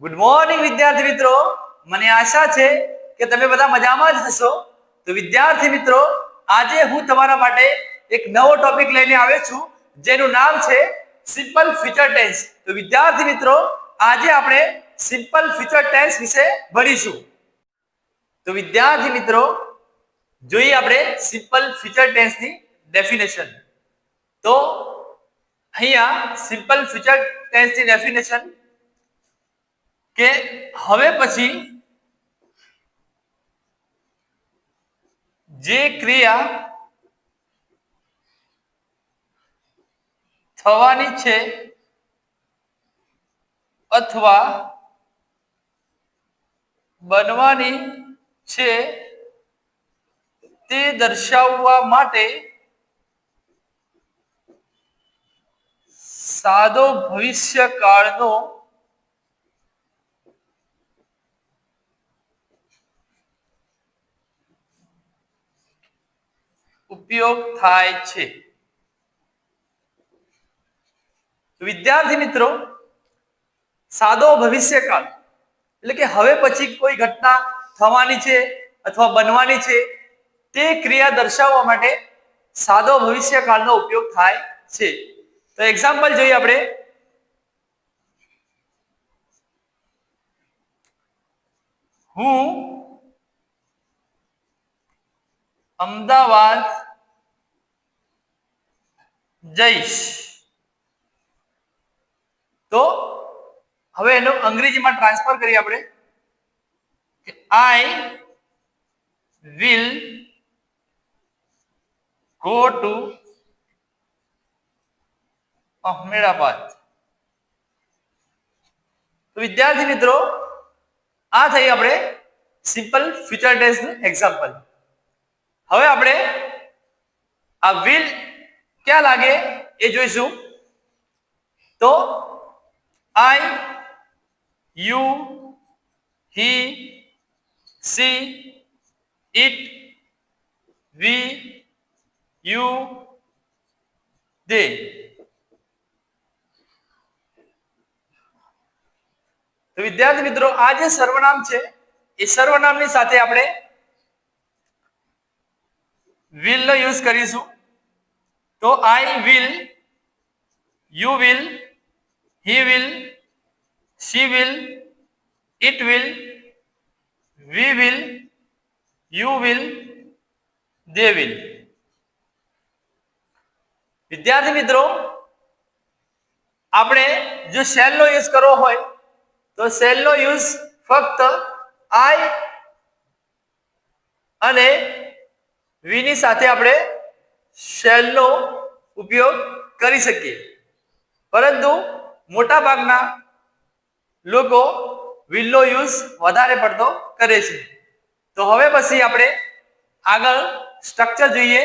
Good morning વિદ્યાર્થી મિત્રો, મને આશા છે કે તમે બધા મજામાં જ હશો। તો વિદ્યાર્થી મિત્રો, આજે હું તમારા માટે એક નવો ટોપિક લઈને આવ્યો છું જેનું નામ છે સિમ્પલ ફ્યુચર ટેન્સ। તો વિદ્યાર્થી મિત્રો, આજે આપણે સિમ્પલ ફ્યુચર ટેન્સ વિશે ભણીશું। તો વિદ્યાર્થી મિત્રો, જોઈએ આપણે સિમ્પલ ફ્યુચર ટેન્સની ડેફિનેશન। તો અહીંયા સિમ્પલ ફ્યુચર ટેન્સની ડેફિનેશન કે હવે પછી જે ક્રિયા થવાની છે અથવા બનવાની છે તે દર્શાવવા માટે સાદો ભવિષ્યકાળનો ઉપયોગ થાય છે। વિદ્યાર્થી મિત્રો, સાદો ભવિષ્યકાળ એટલે કે હવે પછી કોઈ ઘટના થવાની છે અથવા બનવાની છે તે ક્રિયા દર્શાવવા માટે સાદો ભવિષ્યકાળનો ઉપયોગ થાય છે। તો એક્ઝામ્પલ જોઈએ આપણે। હું અમદાવાદ જઈશ। તો હવે એનો અંગ્રેજીમાં ટ્રાન્સફર કરીએ આપણે કે I will go to Ahmedabad. તો વિદ્યાર્થી મિત્રો, આ થઈ આપણે સિમ્પલ ફ્યુચર ટેન્સનું એક્ઝામ્પલ। હવે આપણે આ વિલ ક્યાં લાગે એ જોઈશું। તો I, you, he, she, it, we, you, they। તો વિદ્યાર્થી મિત્રો, આ જે સર્વનામ છે એ સર્વનામની સાથે આપણે will નો યુઝ કરીશું। તો I will, you will, he will, she will, it will, we will, you will, they will। વિદ્યાર્થી મિત્રો, આપણે જો શેલ નો યુઝ કરવો હોય તો શેલ નો યુઝ ફક્ત આઈ અને વી ની સાથે આપણે શેલ નો ઉપયોગ કરી શકીએ, પરંતુ મોટા ભાગના લોકો વિલ નો યુઝ વધારે પડતો કરે છે। તો હવે પછી આપણે આગળ સ્ટ્રક્ચર જોઈએ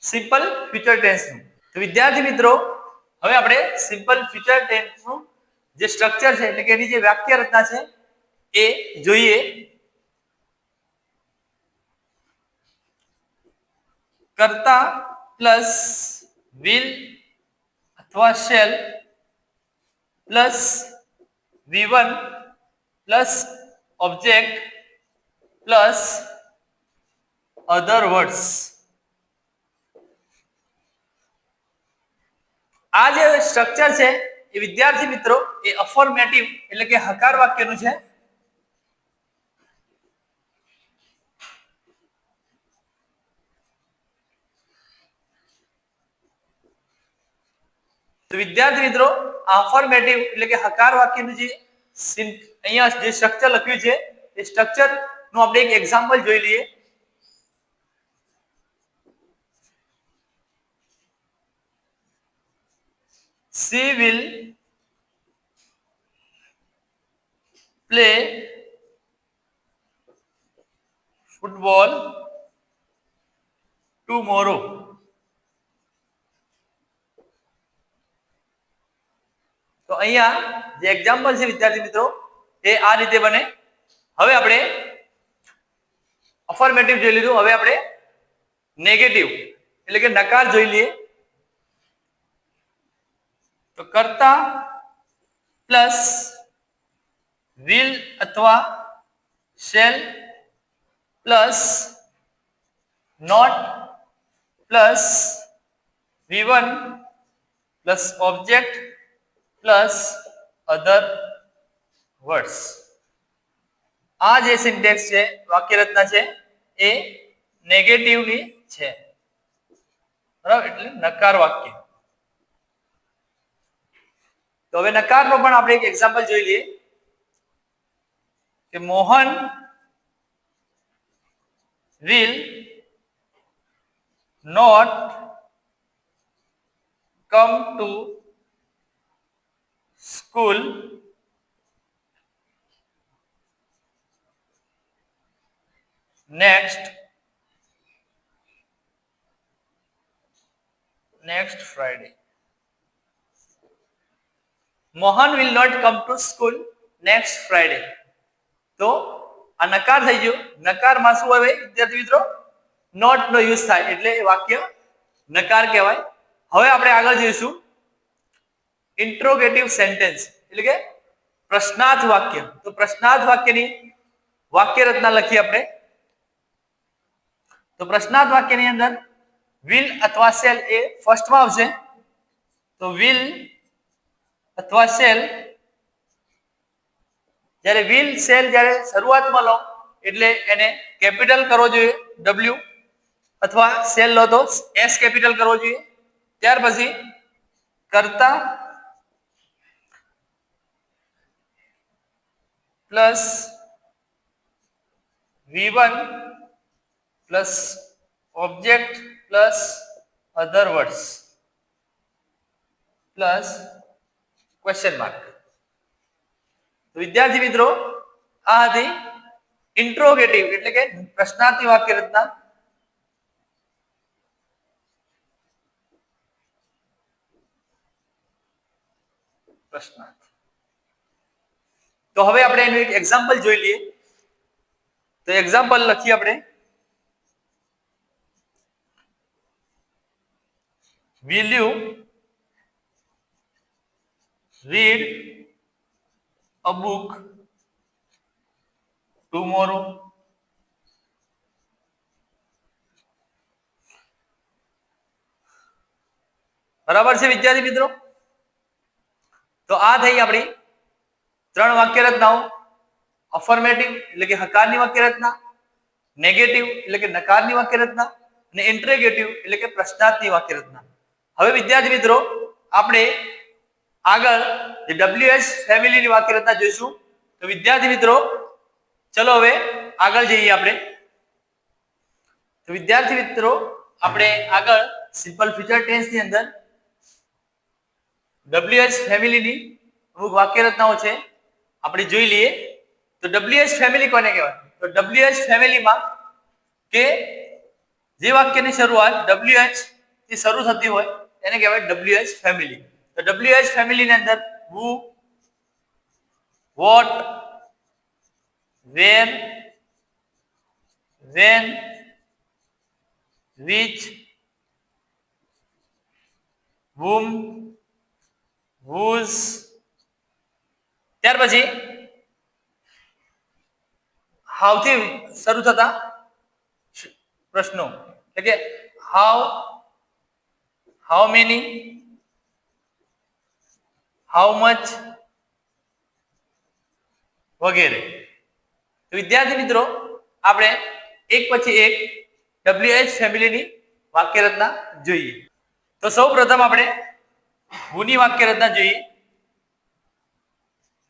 સિમ્પલ ફ્યુચર ટેન્સનું। તો વિદ્યાર્થી મિત્રો, હવે આપણે સિમ્પલ ફ્યુચર ટેન્સનું જે સ્ટ્રક્ચર છે એટલે કે એની જે વાક્ય રચના છે એ જોઈએ। કર્તા પ્લસ વિલ અથવા shall plus V1 plus object plus other words. આ જે સ્ટ્રક્ચર છે એ વિદ્યાર્થી મિત્રો એ અફર્મેટિવ એટલે કે હકાર વાક્યનું છે। તો વિદ્યાર્થી મિત્રો, અફર્મેટિવ એટલે કે હકાર વાક્યનું જે અહીંયા જે સ્ટ્રક્ચર લખ્યું છે એ સ્ટ્રક્ચર નું આપણે એક એક્ઝામ્પલ જોઈ લઈએ। She will play football tomorrow। તો અહીંયા જે એક્ઝામ્પલ છે વિદ્યાર્થી મિત્રો એ આ રીતે બને। હવે આપણે અફર્મેટિવ જોઈ લીધું, હવે આપણે નેગેટિવ એટલે કે નકાર જોઈ લઈએ। તો કર્તા પ્લસ will અથવા shall plus not plus V1 plus object plus other words. આ જે સિન્ટેક્સ છે, વાક્ય રચના છે, એ નેગેટિવની છે, બરાબર, એટલે નકાર વાક્ય. તો હવે નકારનો પણ આપણે એક એક્ઝામ્પલ જોઈ લઈએ કે Mohan will not come to school next Friday. Mohan will not come to school next Friday. તો આ નકાર થઈ ગયો. નકારમાં શું હોય વિદ્યાર્થી મિત્રો? નોટ નો યુઝ થાય એટલે એ વાક્ય નકાર કહેવાય. હવે આપણે આગળ જઈશું ઇન્ટ્રોગેટિવ સેન્ટેન્સ એટલે કે પ્રશ્નાર્થ વાક્ય. તો પ્રશ્નાર્થ વાક્યની વાક્ય રચના લખીએ આપણે. તો પ્રશ્નાર્થ વાક્યની અંદર will અથવા shall એ ફર્સ્ટમાં આવશે. તો will અથવા shall, જ્યારે will shall જ્યારે શરૂઆતમાં લો એટલે એને કેપિટલ કરવો જોઈએ W, અથવા shall લો તો S કેપિટલ કરવો જોઈએ. ત્યાર પછી કર્તા plus V1 plus object plus other words plus question mark. તો વિદ્યાર્થી મિત્રો, આ હતી ઇન્ટ્રોગેટિવ એટલે કે પ્રશ્નાર્થી વાક્ય રચના. પ્રશ્નાર્થ. તો હવે આપણે એનું એક એક્ઝામ્પલ જોઈ લઈએ. તો એક્ઝામ્પલ લખીએ આપણે. Will you read a book tomorrow? બરાબર છે વિદ્યાર્થી મિત્રો? તો આ થઈ આપણી 3 વાક્ય રચનાઓ. અફર્મેટિવ એટલે કે હકારની વાક્ય રચના, નેગેટિવ એટલે કે નકારની વાક્ય રચના, અને ઇન્ટ્રોગેટિવ એટલે કે પ્રશ્નાર્થની વાક્ય રચના. હવે વિદ્યાર્થી મિત્રો, આપણે આગળ જે WH ફેમિલીની વાક્ય રચના જોઈશું. તો વિદ્યાર્થી મિત્રો, ચલો હવે આગળ જઈએ આપણે. તો વિદ્યાર્થી મિત્રો, આપણે આગળ સિમ્પલ ફ્યુચર ટેન્સ ની અંદર WH ફેમિલીની અમુક વાક્ય રચનાઓ છે, આપણે જોઈ લઈએ. તો WH ફેમિલી કોને કહેવાય? તો WH ફેમિલીમાં કે જે વાક્યની શરૂઆત WH થી શરૂ થતી હોય એને કહેવાય WH ફેમિલી. તો WH ફેમિલીની અંદર who, what, where, when, which, whom, whose. ત્યાર પછી how થી શરૂ થતા પ્રશ્નો એટલે કે how many, how much વગેરે. તો વિદ્યાર્થી મિત્રો, આપણે એક પછી એક WH ફેમિલીની વાક્ય રચના જોઈએ. તો સૌ પ્રથમ આપણે who ની વાક્ય રચના જોઈએ.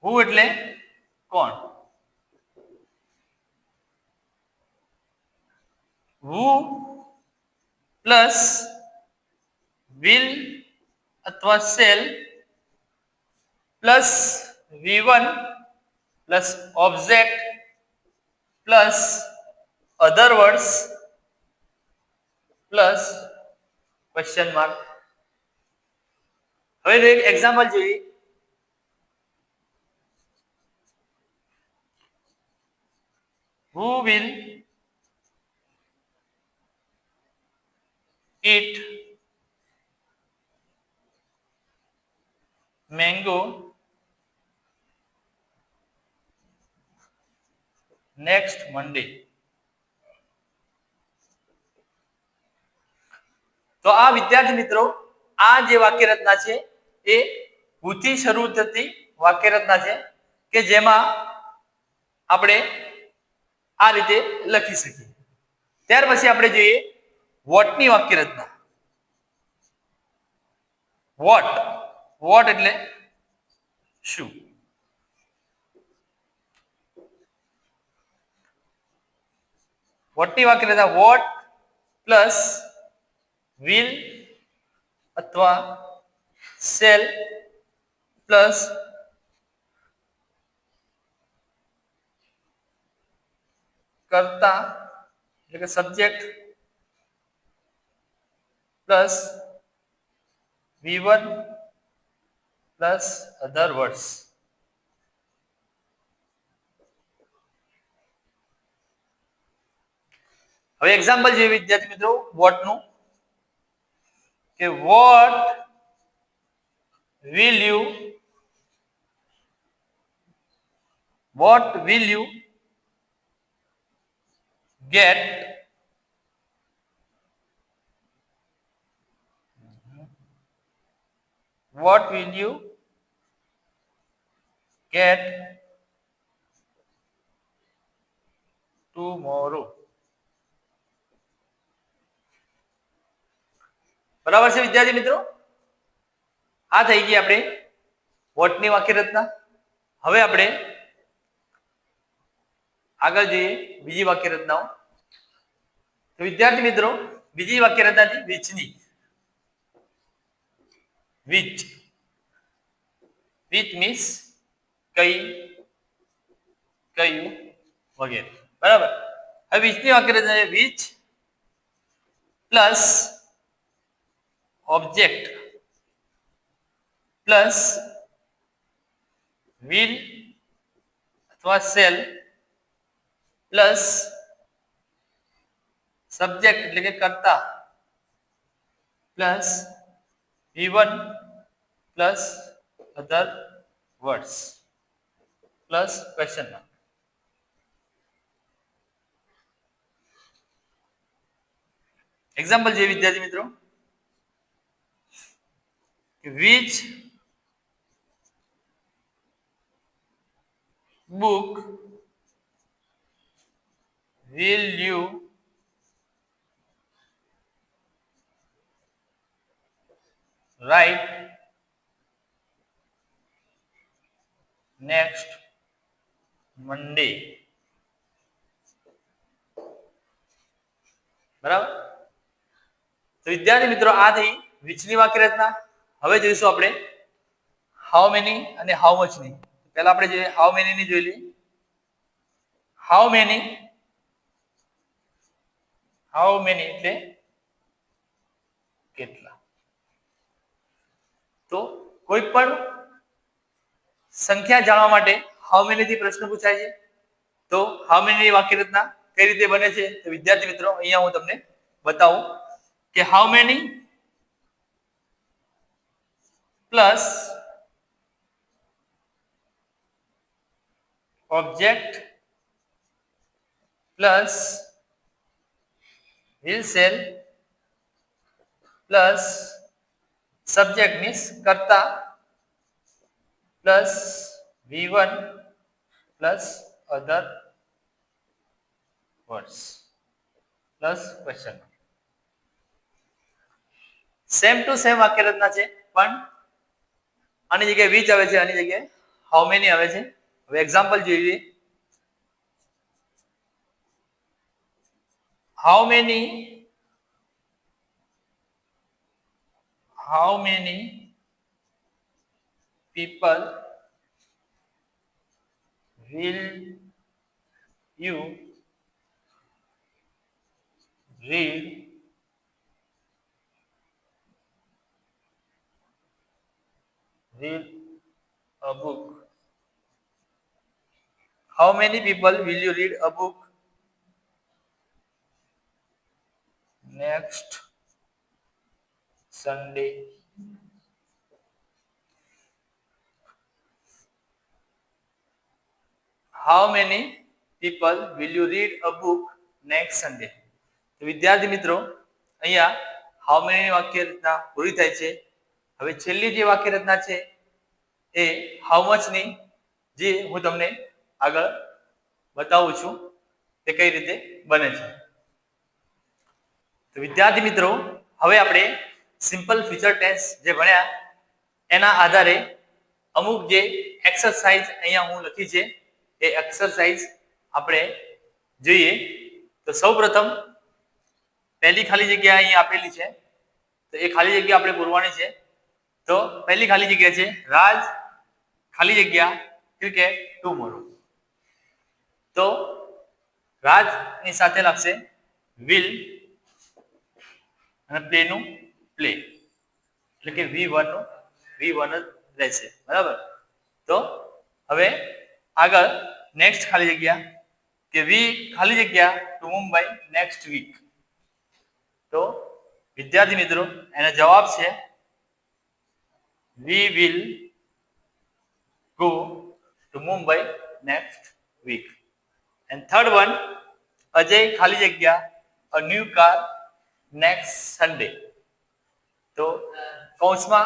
who એટલે કોણ? who પ્લસ will અથવા shall plus V1 plus object plus other words plus question mark. હવે એક એક્ઝામ્પલ જોઈએ. who will eat mango next Monday. તો આ વિદ્યાર્થી મિત્રો આ જે વાક્ય રચના છે એ ભૂથી શરૂ થતી વાક્ય રચના છે કે જેમાં આપણે આ રીતે લખી શકીએ. ત્યાર પછી આપણે જોઈએ વોટની વાક્ય રચના. વોટ, વોટ એટલે શું? વોટની વાક્ય રચના વોટ પ્લસ will અથવા shall પ્લસ કર્તા એટલે કે subject plus V1 plus other words. હવે એક્ઝામ્પલ જોઈએ વિદ્યાર્થી મિત્રો વોટ નું કે vote will you get what will you get tomorrow? બરાબર છે વિદ્યાર્થી મિત્રો? આ થઈ ગઈ આપણે વોટની વાક્ય રચના. હવે આપણે આગળ જોઈએ બીજી વાક્ય રચનાઓ. તો વિદ્યાર્થી મિત્રો બીજી વાક્ય રચના છે whichની. which means કઈ, કયું વગેરે. બરાબર. હવે whichની વાક્ય રચના છે which plus object plus will અથવા shall પ્લસ સબ્જેક્ટ એટલે કે કર્તા plus V1 plus other words plus question mark. Example જે વિદ્યાર્થી મિત્રો which book will you write next Monday? બરાબર. તો વિદ્યાર્થી મિત્રો આ થઈ whichની વાક્ય રચના. હવે જોઈશું આપણે હાઉ મેની અને હાઉ મચની. પહેલા આપણે જોઈએ હાઉ મેની ની જોઈ લઈએ. હાઉ મેની એટલે કેટલા. તો કોઈ પણ સંખ્યા જાણવા માટે હાઉ મેની થી પ્રશ્ન પૂછાય છે. તો હાઉ મેની ની વાક્ય રચના કઈ રીતે બને છે? તો વિદ્યાર્થી મિત્રો અહીંયા હું તમને બતાવું કે how many plus object plus will shall plus subject means કર્તા plus V1 plus other words plus question. Same to same વાક્ય રચના છે પણ આની જગ્યાએ which આવે છે, આની જગ્યાએ હાઉ મેની આવે છે. હવે એક્ઝામ્પલ જોઈએ. how many people will you read a book? How many people will you read a book next Sunday? How many people will you read a book next Sunday? તો વિદ્યાર્થી મિત્રો અહીંયા how many વાક્ય રચના પૂરી થાય છે. હવે છેલ્લી જે વાક્ય રચના છે એ હાઉ મચ ની, જે હું તમને આગળ બતાવું છું તે કઈ રીતે બને છે. તો વિદ્યાર્થી મિત્રો હવે આપણે સિમ્પલ ફ્યુચર ટેન્સ જે ભણ્યા એના આધારે અમુક જે એક્સરસાઇઝ અહીંયા હું લખી છે એ એક્સરસાઇઝ આપણે જોઈએ. તો સૌપ્રથમ પહેલી ખાલી જગ્યા અહીં આપેલી છે, તો એ ખાલી જગ્યા આપણે પૂરવાની છે. તો પહેલી ખાલી જગ્યા છે રાજ ખાલી જગ્યા ક્રિકેટ ટુમોરો. તો રાજ ની સાથે લાગશે વિલ અને પ્લે નું પ્લે, એટલે કે V1 નું V1 જ રહેશે. બરાબર. તો હવે આગળ નેક્સ્ટ ખાલી જગ્યા કે વી ખાલી જગ્યા ટુ મુંબઈ નેક્સ્ટ વીક. તો વિદ્યાર્થી મિત્રો એનો જવાબ છે we will go to Mumbai next week. And third one, Ajay ખાલી જગ્યા a new car next Sunday. તો કૌંસમાં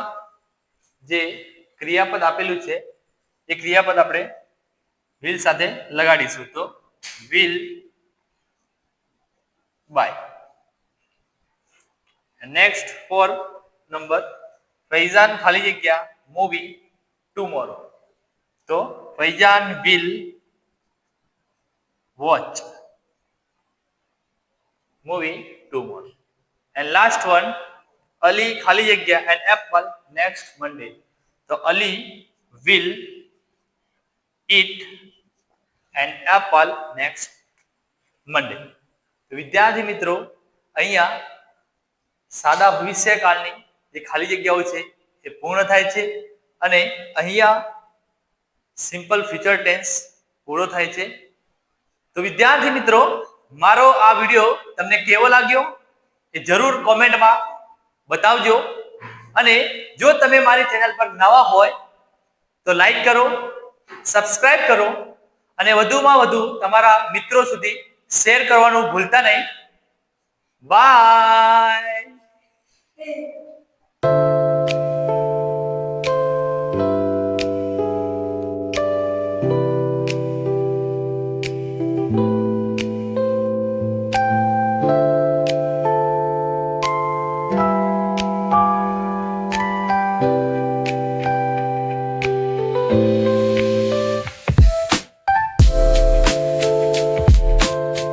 જે ક્રિયાપદ આપેલું છે એ ક્રિયાપદ આપણે will સાથે લગાડીશું. તો will buy. Next 4 number Faizan ખાલી જગ્યા મૂવી ટુમોરો. તો Faizan will watch movie tomorrow. And last one, Ali ખાલી જગ્યા an apple next Monday. તો Ali will eat an apple next Monday. તો વિદ્યાર્થી મિત્રો અહીંયા સાદા ભવિષ્યકાળની જે ખાલી જગ્યાઓ છે એ પૂર્ણ થાય છે અને અહીંયા સિમ્પલ ફ્યુચર ટેન્સ પૂરો થાય છે. તો વિદ્યાર્થી મિત્રો મારો આ વિડિયો તમને કેવો લાગ્યો એ જરૂર કોમેન્ટમાં બતાવજો. અને જો તમે મારી ચેનલ પર નવા હોય તો લાઈક કરો, સબસ્ક્રાઇબ કરો અને વધુમાં વધુ તમારા મિત્રો સુધી શેર કરવાનું ભૂલતા નહીં. બાય.